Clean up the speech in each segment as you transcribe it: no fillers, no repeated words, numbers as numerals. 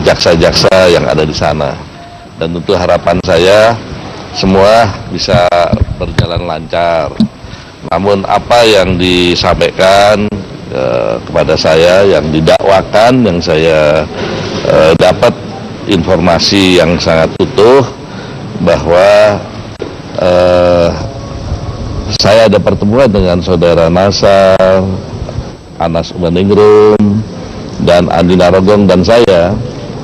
jaksa-jaksa yang ada di sana. Dan tentu harapan saya semua bisa berjalan lancar. Namun apa yang disampaikan kepada saya, yang didakwakan, yang saya dapat informasi yang sangat utuh bahwa saya ada pertemuan dengan saudara Nasar, Anas Urbaningrum, dan Andi Narogong dan saya,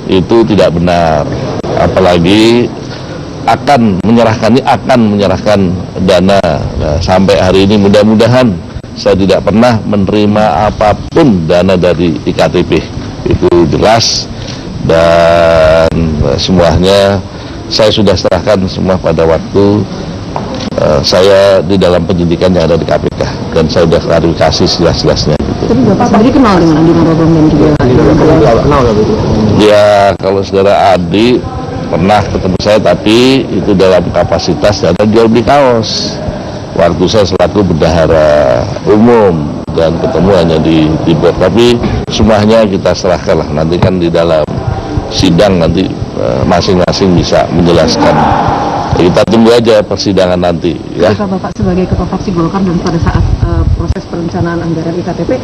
itu tidak benar. Apalagi akan menyerahkan dana. Nah, sampai hari ini mudah-mudahan saya tidak pernah menerima apapun dana dari IKTP, itu jelas. Dan semuanya saya sudah serahkan semua pada waktu saya di dalam penyidikan yang ada di KPK, dan saya sudah klarifikasi sejelas-jelasnya. Tapi Bapak sendiri kenal dengan Andi Narogong dan juga ya, kalau saudara Adi pernah ketemu saya, tapi itu dalam kapasitas dana jual beli kaos. Waktu saya selaku bendahara umum, dan ketemu hanya di board. Tapi semuanya kita serahkan lah, nanti kan di dalam sidang nanti masing-masing bisa menjelaskan. Kita tunggu aja persidangan nanti. Ya. Ketika Bapak sebagai Ketua Fraksi Golkar dan pada saat proses perencanaan anggaran IKTP,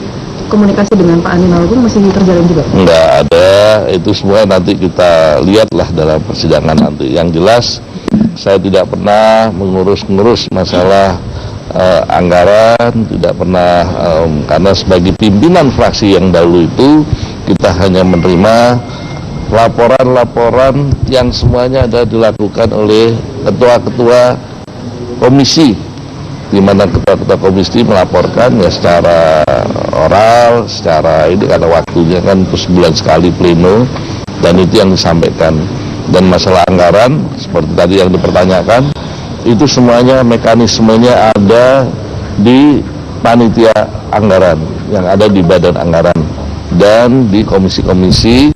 komunikasi dengan Pak Andi Narogong masih terjalin juga? Enggak ada, itu semua nanti kita lihatlah dalam persidangan nanti. Yang jelas saya tidak pernah mengurus masalah anggaran, tidak pernah, karena sebagai pimpinan fraksi yang dahulu itu kita hanya menerima laporan-laporan yang semuanya ada dilakukan oleh ketua-ketua komisi, di mana ketua-ketua komisi melaporkan ya secara oral, secara ini karena waktunya kan sebulan sekali pleno, dan itu yang disampaikan. Dan masalah anggaran seperti tadi yang dipertanyakan, itu semuanya mekanismenya ada di panitia anggaran yang ada di badan anggaran dan di komisi-komisi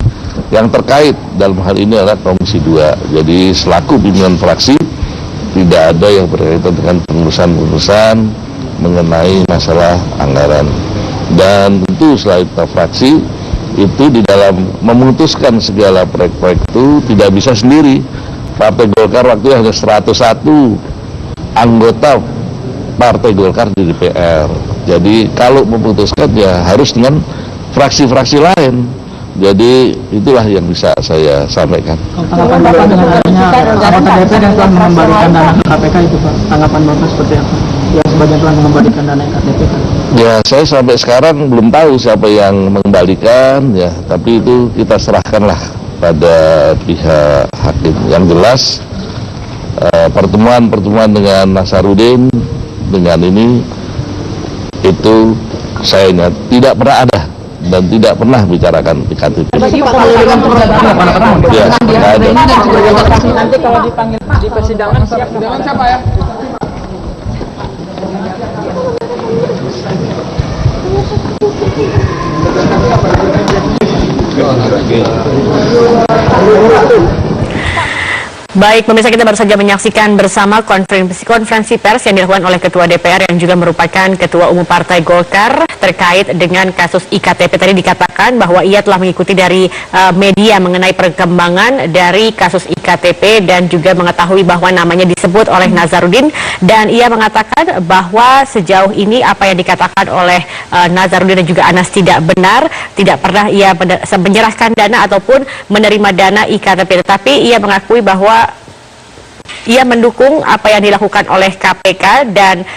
yang terkait. Dalam hal ini adalah Komisi 2. Jadi selaku pimpinan fraksi tidak ada yang berkaitan dengan pengurusan mengenai masalah anggaran. Dan tentu selain fraksi itu di dalam memutuskan segala proyek-proyek itu tidak bisa sendiri. Partai Golkar waktu itu hanya 101 anggota Partai Golkar di DPR. Jadi kalau memutuskan ya harus dengan fraksi-fraksi lain. Jadi itulah yang bisa saya sampaikan. Tanggapan Bapak dengan adanya anggota DPR yang telah mengembalikan dana ke KPK itu Pak, tanggapan Bapak seperti apa? Yang sebagian telah mengembalikan dana ke KPK. Ya, saya sampai sekarang belum tahu siapa yang mengembalikan ya, tapi itu kita serahkanlah pada pihak hakim. Yang jelas pertemuan dengan Nasarudin dengan ini itu saya ingat tidak pernah ada dan tidak pernah bicarakan IKTP. Ya, ada. Nanti kalau dipanggil di persidangan siap siapa ya? Baik, pemirsa, kita baru saja menyaksikan bersama konferensi pers yang dilakukan oleh Ketua DPR yang juga merupakan Ketua Umum Partai Golkar terkait dengan kasus IKTP. Tadi dikatakan bahwa ia telah mengikuti dari media mengenai perkembangan dari kasus IKTP dan juga mengetahui bahwa namanya disebut oleh Nazarudin, dan ia mengatakan bahwa sejauh ini apa yang dikatakan oleh Nazarudin dan juga Anas tidak benar, tidak pernah ia menyerahkan dana ataupun menerima dana IKTP, tetapi ia mengakui bahwa ia mendukung apa yang dilakukan oleh KPK dan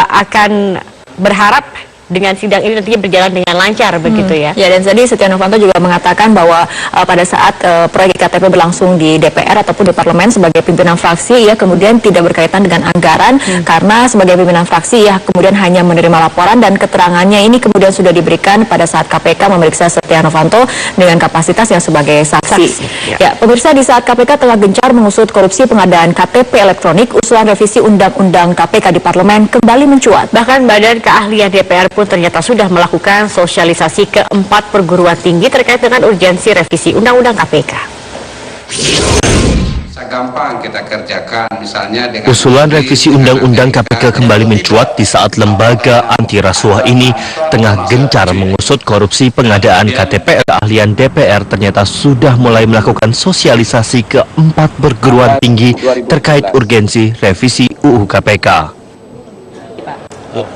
akan berharap dengan sidang ini nantinya berjalan dengan lancar begitu ya. Ya, dan tadi Setia Novanto juga mengatakan bahwa pada saat proyek IKTP berlangsung di DPR ataupun di parlemen sebagai pimpinan fraksi ya kemudian tidak berkaitan dengan anggaran karena sebagai pimpinan fraksi ya kemudian hanya menerima laporan dan keterangannya ini kemudian sudah diberikan pada saat KPK memeriksa Setia Novanto dengan kapasitas yang sebagai saksi. Ya, pemirsa, di saat KPK tengah gencar mengusut korupsi pengadaan KTP elektronik, usulan revisi Undang-Undang KPK di parlemen kembali mencuat. Bahkan Badan Keahlian DPR pun ternyata sudah melakukan sosialisasi ke 4 perguruan tinggi terkait dengan urgensi revisi Undang-Undang KPK. Gampang kita kerjakan, misalnya dengan usulan revisi Undang-Undang KPK kembali mencuat di saat lembaga anti rasuah ini tengah gencar mengusut korupsi pengadaan KTP keahlian DPR. Ternyata sudah mulai melakukan sosialisasi ke 4 perguruan tinggi terkait urgensi revisi UU KPK.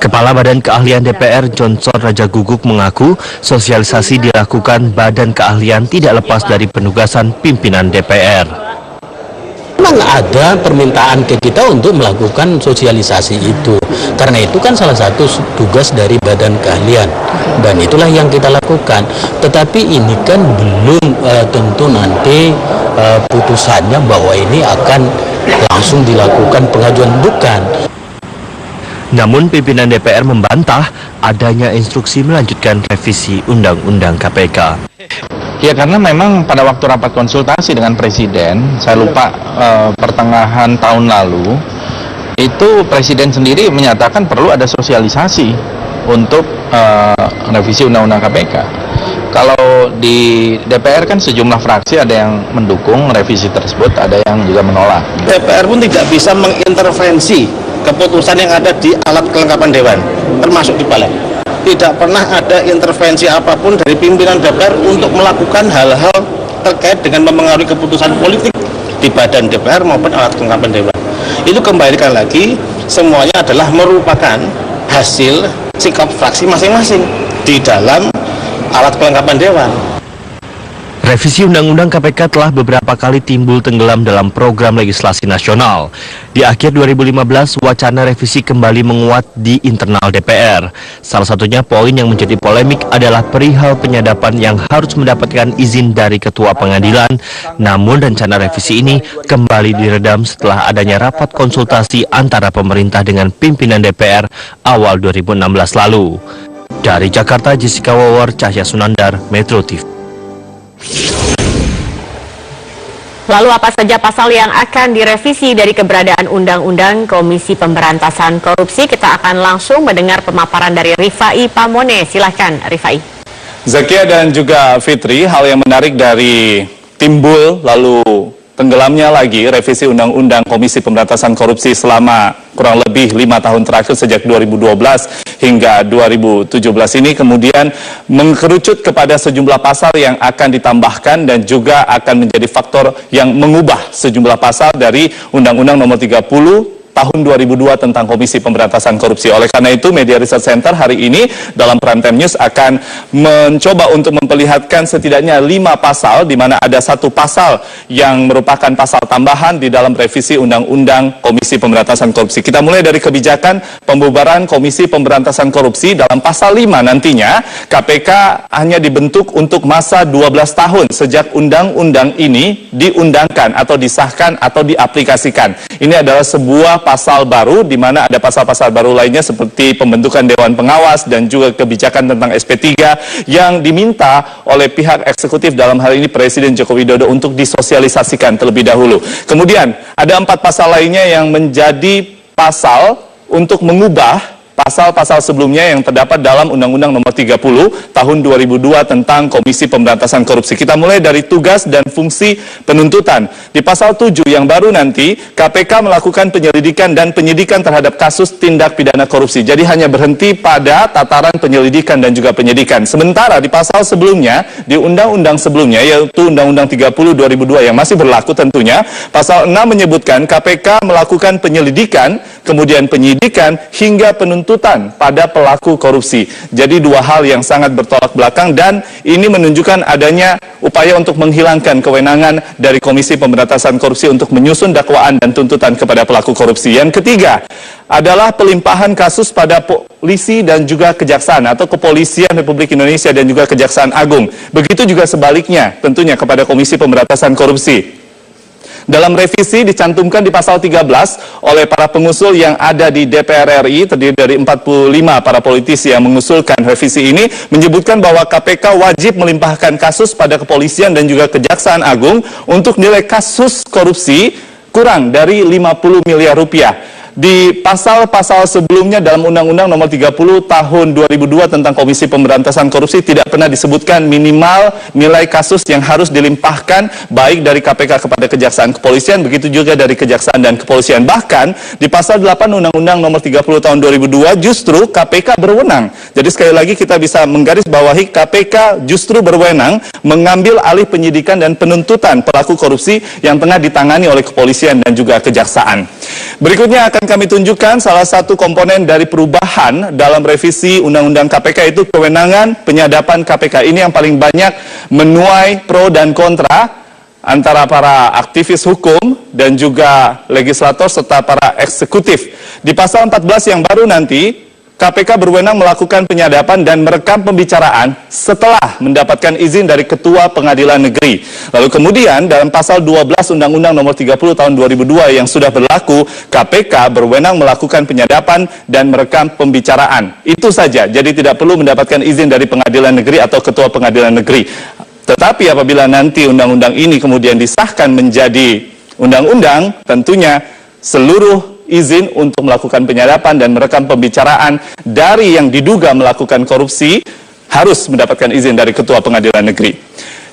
Kepala Badan Keahlian DPR Johnson Raja Guguk mengaku sosialisasi dilakukan Badan Keahlian tidak lepas dari penugasan pimpinan DPR. Memang ada permintaan ke kita untuk melakukan sosialisasi itu, karena itu kan salah satu tugas dari Badan Keahlian dan itulah yang kita lakukan. Tetapi ini kan belum tentu nanti putusannya bahwa ini akan langsung dilakukan pengajuan, bukan. Namun pimpinan DPR membantah adanya instruksi melanjutkan revisi Undang-Undang KPK. Ya, karena memang pada waktu rapat konsultasi dengan Presiden, saya lupa pertengahan tahun lalu, itu Presiden sendiri menyatakan perlu ada sosialisasi untuk revisi Undang-Undang KPK. Kalau di DPR kan sejumlah fraksi ada yang mendukung revisi tersebut, ada yang juga menolak. DPR pun tidak bisa mengintervensi keputusan yang ada di alat kelengkapan Dewan, termasuk di Balik. Tidak pernah ada intervensi apapun dari pimpinan DPR untuk melakukan hal-hal terkait dengan mempengaruhi keputusan politik di badan DPR maupun alat kelengkapan Dewan. Itu kembalikan lagi, semuanya adalah merupakan hasil sikap fraksi masing-masing di dalam alat kelengkapan Dewan. Revisi Undang-Undang KPK telah beberapa kali timbul tenggelam dalam program legislasi nasional. Di akhir 2015, wacana revisi kembali menguat di internal DPR. Salah satunya poin yang menjadi polemik adalah perihal penyadapan yang harus mendapatkan izin dari Ketua Pengadilan. Namun rencana revisi ini kembali diredam setelah adanya rapat konsultasi antara pemerintah dengan pimpinan DPR awal 2016 lalu. Dari Jakarta, Jessica Wawar, Cahya Sunandar, Metro TV. Lalu apa saja pasal yang akan direvisi dari keberadaan Undang-Undang Komisi Pemberantasan Korupsi? Kita akan langsung mendengar pemaparan dari Rifai Pamone. Silakan Rifai. Zakia dan juga Fitri, hal yang menarik dari timbul lalu tenggelamnya lagi revisi Undang-Undang Komisi Pemberantasan Korupsi selama kurang lebih 5 tahun terakhir sejak 2012 hingga 2017 ini kemudian mengerucut kepada sejumlah pasal yang akan ditambahkan dan juga akan menjadi faktor yang mengubah sejumlah pasal dari Undang-Undang Nomor 30 tahun 2002 tentang Komisi Pemberantasan Korupsi. Oleh karena itu, Media Research Center hari ini dalam Prime Time News akan mencoba untuk memperlihatkan setidaknya 5 pasal, di mana ada 1 pasal yang merupakan pasal tambahan di dalam revisi Undang-Undang Komisi Pemberantasan Korupsi. Kita mulai dari kebijakan pembubaran Komisi Pemberantasan Korupsi. Dalam pasal 5 nantinya, KPK hanya dibentuk untuk masa 12 tahun sejak undang-undang ini diundangkan atau disahkan atau diaplikasikan. Ini adalah sebuah pasal baru, di mana ada pasal-pasal baru lainnya seperti pembentukan Dewan Pengawas dan juga kebijakan tentang SP3 yang diminta oleh pihak eksekutif, dalam hal ini Presiden Joko Widodo, untuk disosialisasikan terlebih dahulu. Kemudian ada 4 pasal lainnya yang menjadi pasal untuk mengubah pasal-pasal sebelumnya yang terdapat dalam Undang-Undang Nomor 30 tahun 2002 tentang Komisi Pemberantasan Korupsi. Kita mulai dari tugas dan fungsi penuntutan. Di pasal 7 yang baru nanti, KPK melakukan penyelidikan dan penyidikan terhadap kasus tindak pidana korupsi. Jadi hanya berhenti pada tataran penyelidikan dan juga penyidikan. Sementara di pasal sebelumnya, di undang-undang sebelumnya, yaitu Undang-Undang 30 2002 yang masih berlaku tentunya, pasal 6 menyebutkan KPK melakukan penyelidikan, kemudian penyidikan hingga penuntutan pada pelaku korupsi. Jadi 2 hal yang sangat bertolak belakang, dan ini menunjukkan adanya upaya untuk menghilangkan kewenangan dari Komisi Pemberantasan Korupsi untuk menyusun dakwaan dan tuntutan kepada pelaku korupsi. Yang ketiga adalah pelimpahan kasus pada polisi dan juga kejaksaan atau Kepolisian Republik Indonesia dan juga Kejaksaan Agung. Begitu juga sebaliknya tentunya kepada Komisi Pemberantasan Korupsi. Dalam revisi dicantumkan di pasal 13 oleh para pengusul yang ada di DPR RI, terdiri dari 45 para politisi yang mengusulkan revisi ini, menyebutkan bahwa KPK wajib melimpahkan kasus pada kepolisian dan juga Kejaksaan Agung untuk nilai kasus korupsi kurang dari 50 miliar rupiah. di pasal-pasal sebelumnya dalam Undang-Undang Nomor 30 Tahun 2002 tentang Komisi Pemberantasan Korupsi tidak pernah disebutkan minimal nilai kasus yang harus dilimpahkan baik dari KPK kepada Kejaksaan Kepolisian, begitu juga dari Kejaksaan dan Kepolisian. Bahkan di pasal 8 Undang-Undang Nomor 30 Tahun 2002 justru KPK berwenang. Jadi sekali lagi kita bisa menggarisbawahi KPK justru berwenang mengambil alih penyidikan dan penuntutan pelaku korupsi yang tengah ditangani oleh Kepolisian dan juga Kejaksaan. Berikutnya akan kami tunjukkan salah satu komponen dari perubahan dalam revisi Undang-Undang KPK, itu kewenangan penyadapan KPK. Ini yang paling banyak menuai pro dan kontra antara para aktivis hukum dan juga legislator serta para eksekutif. Di pasal 14 yang baru nanti, KPK berwenang melakukan penyadapan dan merekam pembicaraan setelah mendapatkan izin dari Ketua Pengadilan Negeri. Lalu kemudian dalam pasal 12 Undang-Undang Nomor 30 Tahun 2002 yang sudah berlaku, KPK berwenang melakukan penyadapan dan merekam pembicaraan. Itu saja, jadi tidak perlu mendapatkan izin dari Pengadilan Negeri atau Ketua Pengadilan Negeri. Tetapi apabila nanti undang-undang ini kemudian disahkan menjadi undang-undang, tentunya seluruh izin untuk melakukan penyadapan dan merekam pembicaraan dari yang diduga melakukan korupsi harus mendapatkan izin dari Ketua Pengadilan Negeri.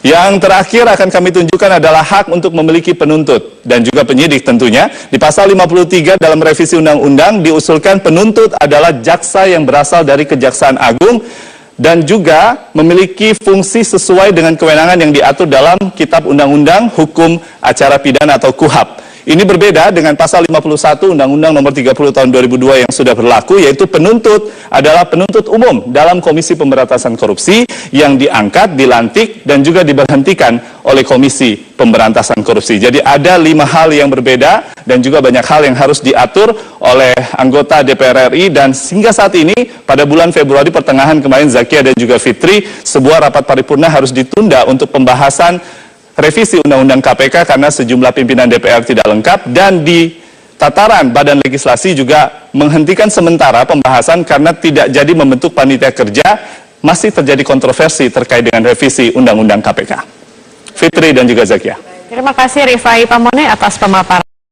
Yang terakhir akan kami tunjukkan adalah hak untuk memiliki penuntut dan juga penyidik tentunya. Di pasal 53 dalam revisi undang-undang diusulkan penuntut adalah jaksa yang berasal dari Kejaksaan Agung dan juga memiliki fungsi sesuai dengan kewenangan yang diatur dalam Kitab Undang-Undang Hukum Acara Pidana atau KUHAP. Ini berbeda dengan pasal 51 Undang-Undang Nomor 30 Tahun 2002 yang sudah berlaku, yaitu penuntut adalah penuntut umum dalam Komisi Pemberantasan Korupsi yang diangkat, dilantik, dan juga diberhentikan oleh Komisi Pemberantasan Korupsi. Jadi ada 5 hal yang berbeda dan juga banyak hal yang harus diatur oleh anggota DPR RI, dan hingga saat ini pada bulan Februari pertengahan kemarin Zakia dan juga Fitri, sebuah rapat paripurna harus ditunda untuk pembahasan revisi Undang-Undang KPK karena sejumlah pimpinan DPR tidak lengkap, dan di tataran Badan Legislasi juga menghentikan sementara pembahasan karena tidak jadi membentuk panitia kerja. Masih terjadi kontroversi terkait dengan revisi Undang-Undang KPK. Fitri dan juga Zakia. Terima kasih Rifai Pamone atas pemaparan.